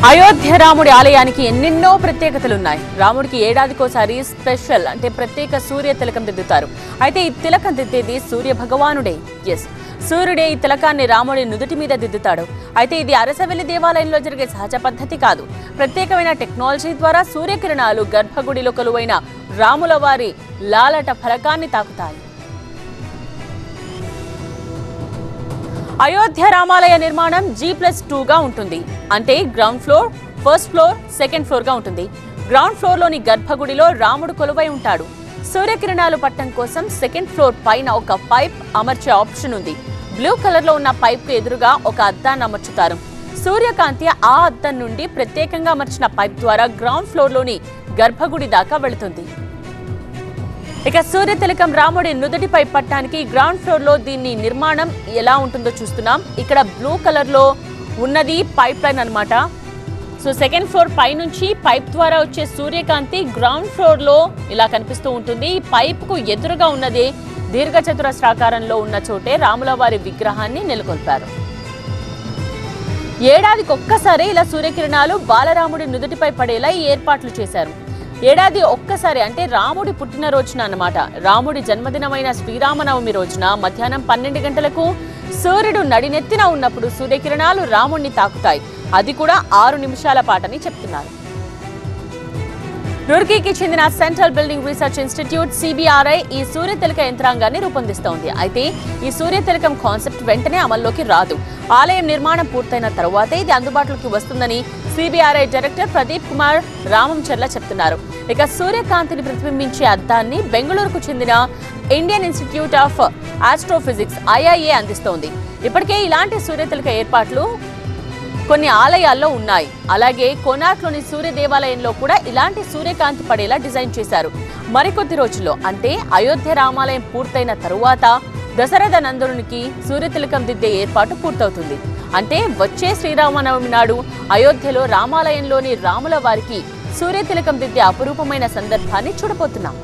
అయోధ్య రాముడి ఆలయానికి ఎన్నెన్నో ప్రత్యేకతలున్నాయి. రాముడికి ఏడాదికోసారి స్పెషల్ అంటే ప్రత్యేక సూర్య తిలకం దిద్దుతారు. అయితే ఈ తిలకం దిద్దేది సూర్య భగవానుడే. సూర్యుడే ఈ తిలకాన్ని రాముడి నుదుటి మీద దిద్దుతాడు. అయితే ఇది అరసవెల్లి దేవాలయంలో జరిగే సహజ పద్ధతి కాదు. ప్రత్యేకమైన టెక్నాలజీ ద్వారా సూర్యకిరణాలు గర్భగుడిలో కొలువైన రాముల వారి లాలట ఫలకాన్ని తాకుతాయి. అయోధ్య రామాలయ నిర్మాణం G+2గా ఉంటుంది. అంటే ground floor, first floor, second floor గా ఉంటుంది. గ్రౌండ్ ఫ్లోర్ లోని గర్భగుడిలో రాముడు కొలువై ఉంటాడు. సూర్యకిరణాలు పట్టడం కోసం సెకండ్ ఫ్లోర్ పైన ఒక పైప్ అమర్చే ఆప్షన్ ఉంది. బ్లూ కలర్ లో ఉన్న పైప్ కు ఎదురుగా ఒక అద్దాన్ని అమర్చుతారు. సూర్యకాంతి ఆ అద్దం నుండి ప్రత్యేకంగా అమర్చిన పైప్ ద్వారా గ్రౌండ్ ఫ్లోర్ లోని గర్భగుడి దాకా వెళుతుంది. ఇక సూర్య తిలకం రాముడి నుదుటిపై పట్టడానికి గ్రౌండ్ ఫ్లోర్ లో దీని నిర్మాణం ఎలా ఉంటుందో చూస్తున్నాం. ఇక్కడ బ్లూ కలర్ లో ఉన్నది పైప్ లైన్ అన్నమాట. సో సెకండ్ ఫ్లోర్ పై నుంచి పైప్ ద్వారా వచ్చే సూర్యకాంతి గ్రౌండ్ ఫ్లోర్ లో ఇలా కనిపిస్తూ ఉంటుంది. ఈ పైప్ కు ఎదురుగా ఉన్నదే దీర్ఘచతురస్రాకారంలో ఉన్న చోటే రాముల వారి విగ్రహాన్ని నెలకొల్పారు. ఏడాదికి ఒక్కసారి ఇలా సూర్యకిరణాలు బాలరాముడి నుదుటిపై పడేలా ఈ ఏర్పాట్లు చేశారు. ఏడాది ఒక్కసారి అంటే రాముడి పుట్టినరోజున అన్నమాట. రాముడి జన్మదినమైన శ్రీరామనవమి రోజున మధ్యాహ్నం 12 గంటలకు సూర్యుడు నడినెత్తిన ఉన్నప్పుడు సూర్యకిరణాలు రాముడిని తాకుతాయి. అది కూడా 6 నిమిషాల పాటని చెప్తున్నారు. రూర్కీకి చెందిన central building research institute CBRI ఈ సూర్య తిలక యంత్రాంగాన్ని రూపొందిస్తోంది. అయితే ఈ సూర్య తిలకం కాన్సెప్ట్ వెంటనే అమల్లోకి రాదు. ఆలయం నిర్మాణం పూర్తయిన తర్వాతే ఇది అందుబాటులోకి వస్తుందని CBRI డైరెక్టర్ ప్రదీప్ కుమార్ రామంచర్ల చెప్తున్నారు. ఇక సూర్యకాంతిని ప్రతిబింబించే అద్దాన్ని బెంగళూరుకు చెందిన Indian institute of astrophysics IIA అందిస్తోంది. ఇప్పటికే ఇలాంటి సూర్య తిలక ఏర్పాట్లు కొన్ని ఆలయాల్లో ఉన్నాయి. అలాగే కోనార్క్లోని సూర్య దేవాలయంలో కూడా ఇలాంటి సూర్యకాంతి పడేలా డిజైన్ చేశారు. మరికొద్ది రోజుల్లో అంటే అయోధ్య రామాలయం పూర్తయిన తరువాత దశరథ నందనునికి సూర్య తిలకం దిద్దే ఏర్పాటు పూర్తవుతుంది. అంటే వచ్చే శ్రీరామనవమి నాడు అయోధ్యలో రామాలయంలోని రాముల వారికి సూర్య తిలకం దిద్దే అపురూపమైన సందర్భాన్ని చూడబోతున్నాం.